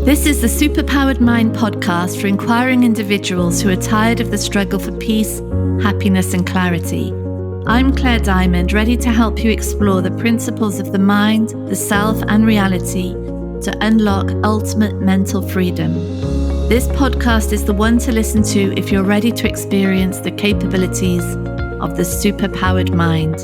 This is the Superpowered Mind podcast for inquiring individuals who are tired of the struggle for peace, happiness, and clarity. I'm Claire Diamond, ready to help you explore the principles of the mind, the self, and reality to unlock ultimate mental freedom. This podcast is the one to listen to if you're ready to experience the capabilities of the superpowered mind.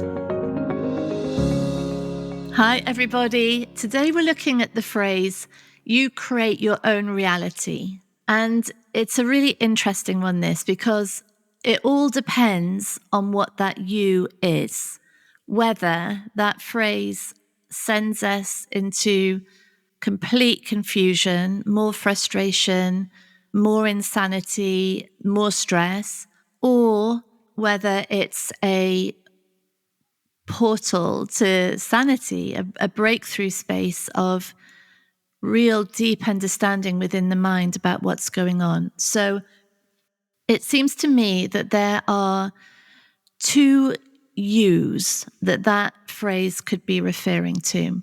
Hi, everybody. Today we're looking at the phrase, you create your own reality. And it's a really interesting one, this, because it all depends on what that you is. Whether that phrase sends us into complete confusion, more frustration, more insanity, more stress, or whether it's a portal to sanity, a breakthrough space of real deep understanding within the mind about what's going on. So it seems to me that there are two yous that phrase could be referring to.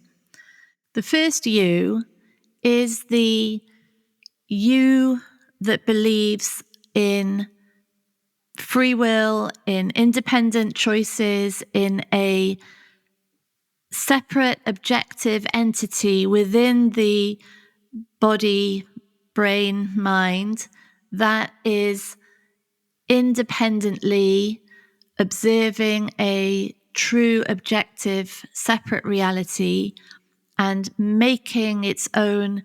The first you is the you that believes in free will, in independent choices, in a separate objective entity within the body, brain, mind that is independently observing a true, objective, separate reality and making its own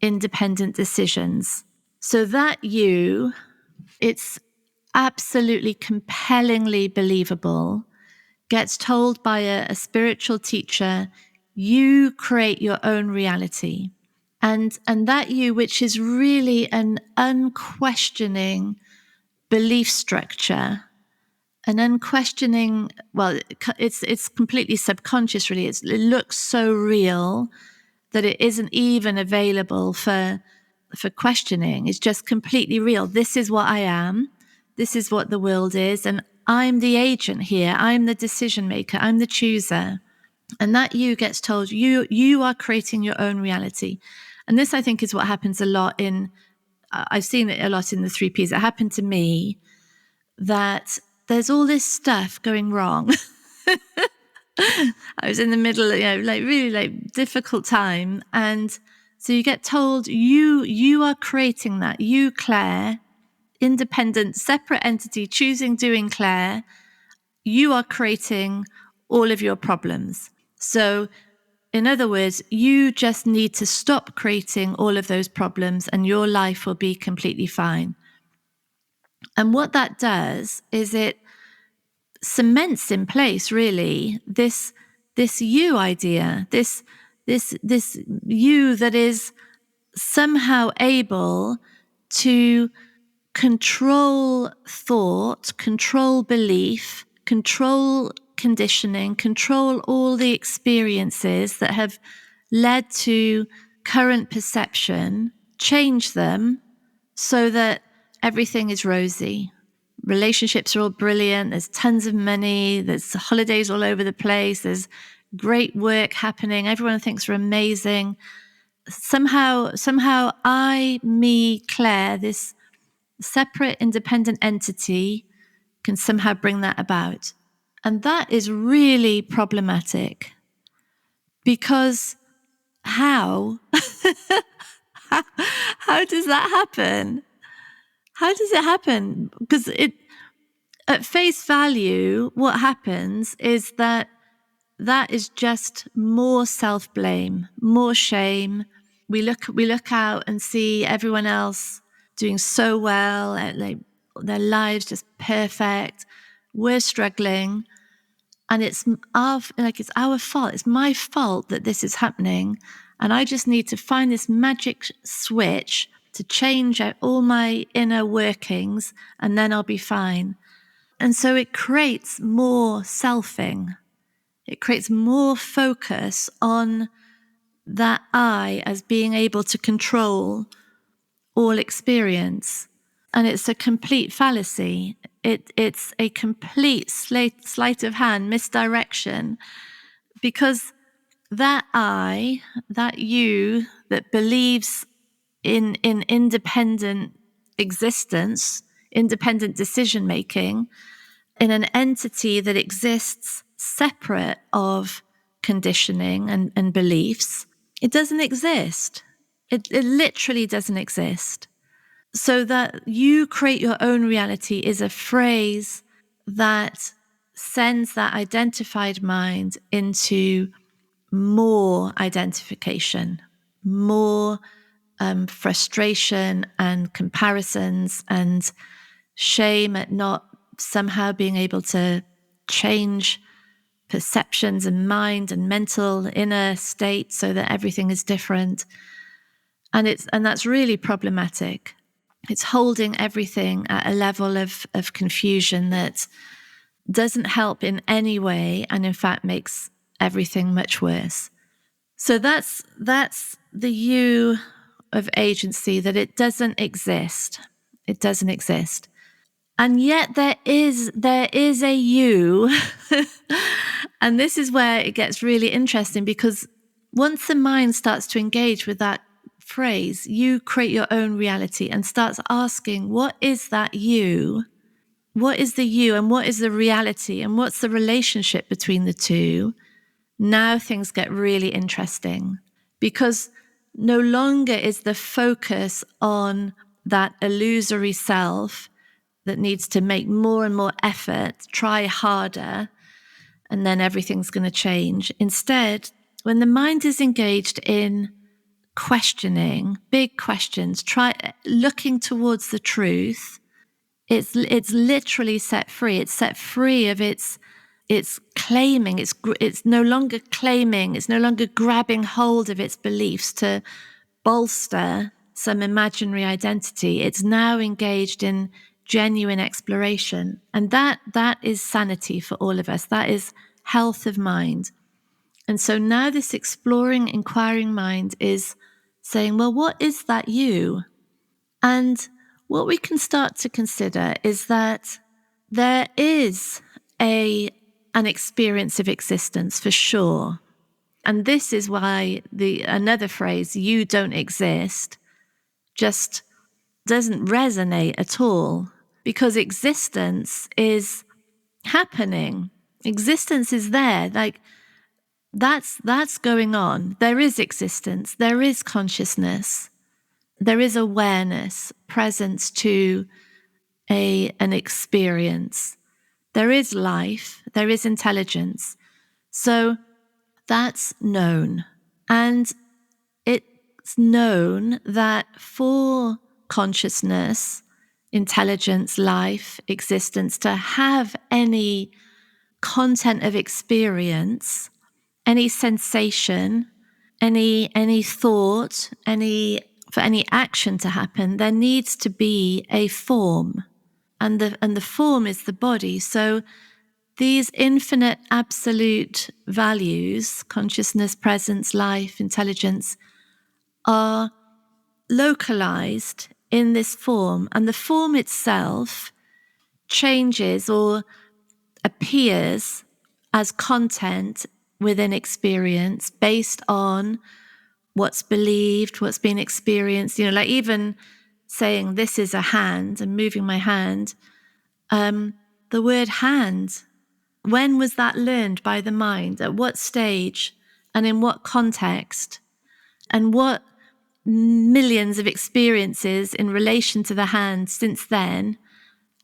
independent decisions. So that you, it's absolutely compellingly believable, gets told by a spiritual teacher, you create your own reality. And that you, which is really an unquestioning belief structure, an unquestioning, well, it's completely subconscious, really. It looks so real that it isn't even available for questioning. It's just completely real. This is what I am. This is what the world is. And I'm the agent here. I'm the decision maker. I'm the chooser. And that you gets told you are creating your own reality. And this, I think, is what happens a lot I've seen it a lot in the 3 Ps. It happened to me that there's all this stuff going wrong. I was in the middle of, really difficult time. And so you get told you are creating that. You, Claire, independent, separate entity, choosing, doing Claire, you are creating all of your problems. So in other words, you just need to stop creating all of those problems and your life will be completely fine. And what that does is it cements in place, really, this you idea, this you that is somehow able to control thought, control belief, control conditioning, control all the experiences that have led to current perception, change them so that everything is rosy. Relationships are all brilliant. There's tons of money. There's holidays all over the place. There's great work happening. Everyone thinks we're amazing. Somehow I, me, Claire, this separate independent entity can somehow bring that about. And that is really problematic because how? How does that happen? How does it happen? Because at face value, what happens is that is just more self-blame, more shame. We look out and see everyone else doing so well, like their lives just perfect. We're struggling, and it's our fault. It's my fault that this is happening, and I just need to find this magic switch to change out all my inner workings, and then I'll be fine. And so it creates more selfing. It creates more focus on that I as being able to control all experience. And it's a complete fallacy. It's a complete sleight of hand, misdirection, because that I, that you that believes in independent existence, independent decision making, in an entity that exists separate of conditioning and beliefs, it doesn't exist. It literally doesn't exist. So that you create your own reality is a phrase that sends that identified mind into more identification, more frustration and comparisons and shame at not somehow being able to change perceptions and mind and mental inner state so that everything is different. And that's really problematic. It's holding everything at a level of confusion that doesn't help in any way, and in fact makes everything much worse. So that's the you of agency, that it doesn't exist. It doesn't exist. And yet there is a you. And this is where it gets really interesting, because once the mind starts to engage with that phrase, you create your own reality, and starts asking, what is that you? What is the you and what is the reality and what's the relationship between the two? Now things get really interesting, because no longer is the focus on that illusory self that needs to make more and more effort, try harder, and then everything's going to change. Instead, when the mind is engaged in questioning, big questions, looking towards the truth, it's literally set free. It's set free of its claiming. It's no longer claiming. It's no longer grabbing hold of its beliefs to bolster some imaginary identity. It's now engaged in genuine exploration. And that is sanity for all of us. That is health of mind. And so now this exploring, inquiring mind is saying, well, what is that you? And what we can start to consider is that there is an experience of existence for sure. And this is why another phrase, you don't exist, just doesn't resonate at all, because existence is happening. Existence is there. Like that's going on. There is existence. There is consciousness. There is awareness, presence to an experience. There is life. There is intelligence. So that's known. And it's known that for consciousness, intelligence, life, existence, to have any content of experience, any sensation, any thought, for any action to happen, there needs to be a form. And the form is the body. So these infinite absolute values, consciousness, presence, life, intelligence, are localized in this form. And the form itself changes or appears as content within experience based on what's believed, what's been experienced. Like even saying this is a hand and moving my hand, the word hand, when was that learned by the mind? At what stage and in what context? And what millions of experiences in relation to the hand since then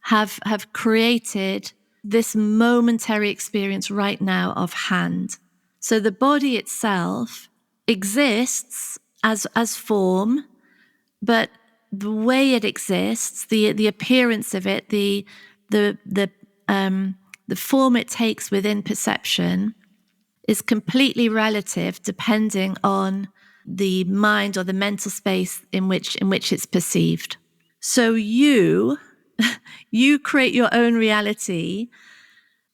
have created this momentary experience right now of hand. So the body itself exists as form, but the way it exists, the appearance of it, the form it takes within perception is completely relative, depending on the mind or the mental space in which it's perceived. So you create your own reality.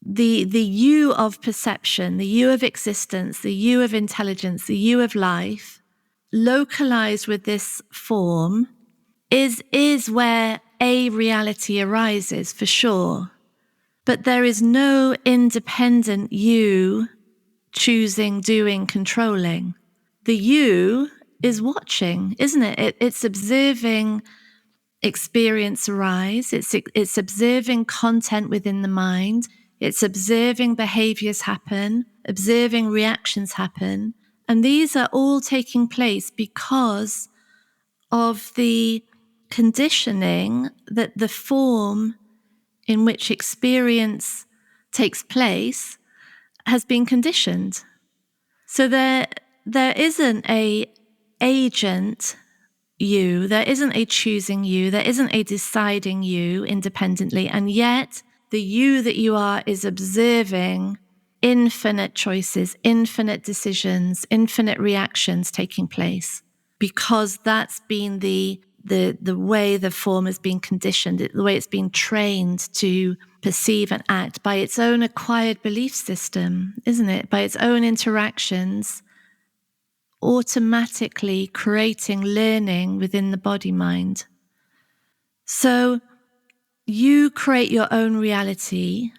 The you of perception, the you of existence, the you of intelligence, the you of life, localized with this form, is where a reality arises for sure. But there is no independent you choosing, doing, controlling. The you is watching, isn't it? It's observing experience arise. It's observing content within the mind. It's observing behaviors happen, observing reactions happen. And these are all taking place because of the conditioning that the form in which experience takes place has been conditioned. So there isn't a agent you, there isn't a choosing you, there isn't a deciding you independently, and yet the you that you are is observing infinite choices, infinite decisions, infinite reactions taking place, because that's been the way the form has been conditioned, the way it's been trained to perceive and act by its own acquired belief system, isn't it? By its own interactions, automatically creating learning within the body mind. So you create your own reality.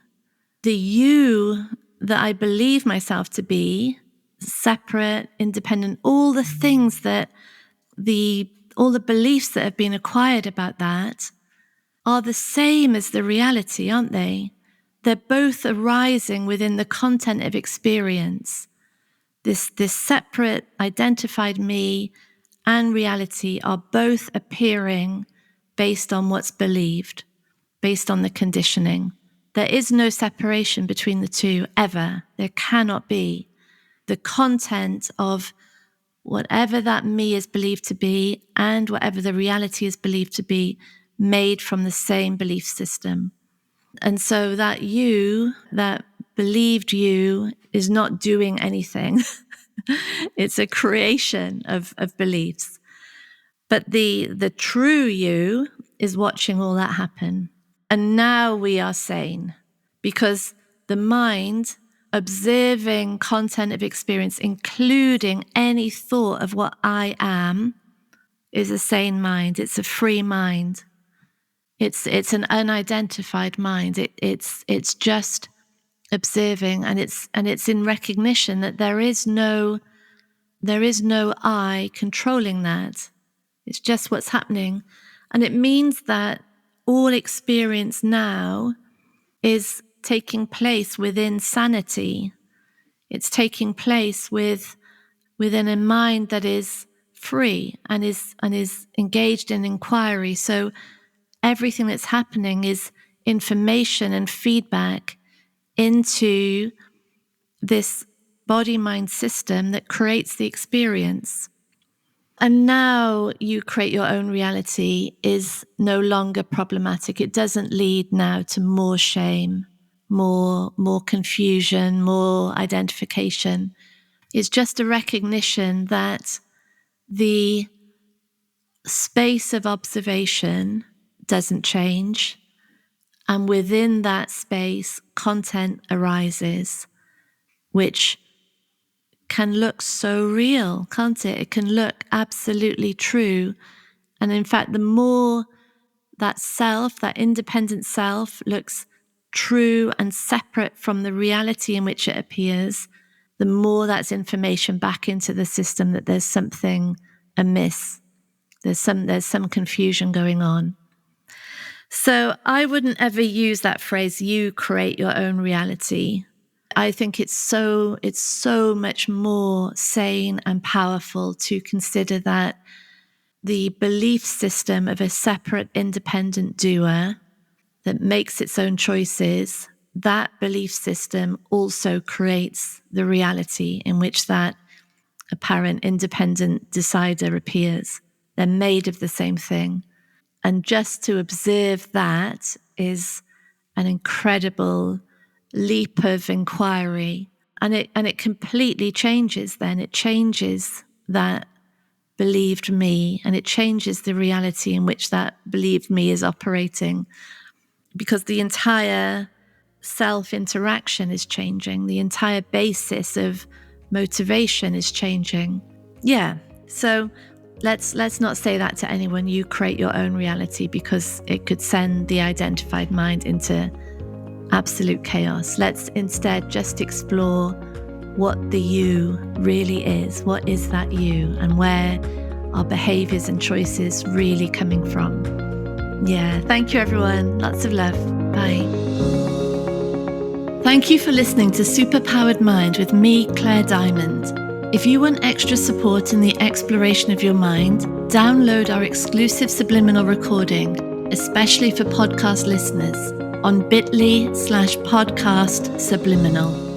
The you that I believe myself to be, separate, independent, all the things that all the beliefs that have been acquired about that are the same as the reality, aren't they? They're both arising within the content of experience. This separate, identified me and reality are both appearing based on what's believed, based on the conditioning. There is no separation between the two, ever. There cannot be. The content of whatever that me is believed to be and whatever the reality is believed to be, made from the same belief system. And so that you, that believed you, is not doing anything. It's a creation of beliefs. But the true you is watching all that happen. And now we are sane, because the mind observing content of experience, including any thought of what I am, is a sane mind. It's a free mind. It's an unidentified mind. It's just observing, and it's in recognition that there is no I controlling that. It's just what's happening. And it means that all experience now is taking place within sanity. It's taking place within a mind that is free and is engaged in inquiry. So everything that's happening is information and feedback into this body-mind system that creates the experience. And now you create your own reality is no longer problematic. It doesn't lead now to more shame, more confusion, more identification. It's just a recognition that the space of observation doesn't change. And within that space, content arises, which can look so real, can't it? It can look absolutely true. And in fact, the more that self, that independent self, looks true and separate from the reality in which it appears, the more that's information back into the system that there's something amiss. There's some confusion going on. So I wouldn't ever use that phrase, you create your own reality. I think it's so much more sane and powerful to consider that the belief system of a separate, independent doer that makes its own choices, that belief system also creates the reality in which that apparent independent decider appears. They're made of the same thing. And just to observe that is an incredible leap of inquiry. And it completely changes then. It changes that believed me, and it changes the reality in which that believed me is operating, because the entire self-interaction is changing. The entire basis of motivation is changing. Yeah. So let's not say that to anyone, you create your own reality, because it could send the identified mind into absolute chaos. Let's instead just explore what the you really is. What is that you, and where our behaviors and choices really coming from? Yeah, thank you everyone. Lots of love. Bye. Thank you for listening to Superpowered Mind with me, Claire Diamond. If you want extra support in the exploration of your mind, download our exclusive subliminal recording, especially for podcast listeners, on bit.ly/podcast subliminal.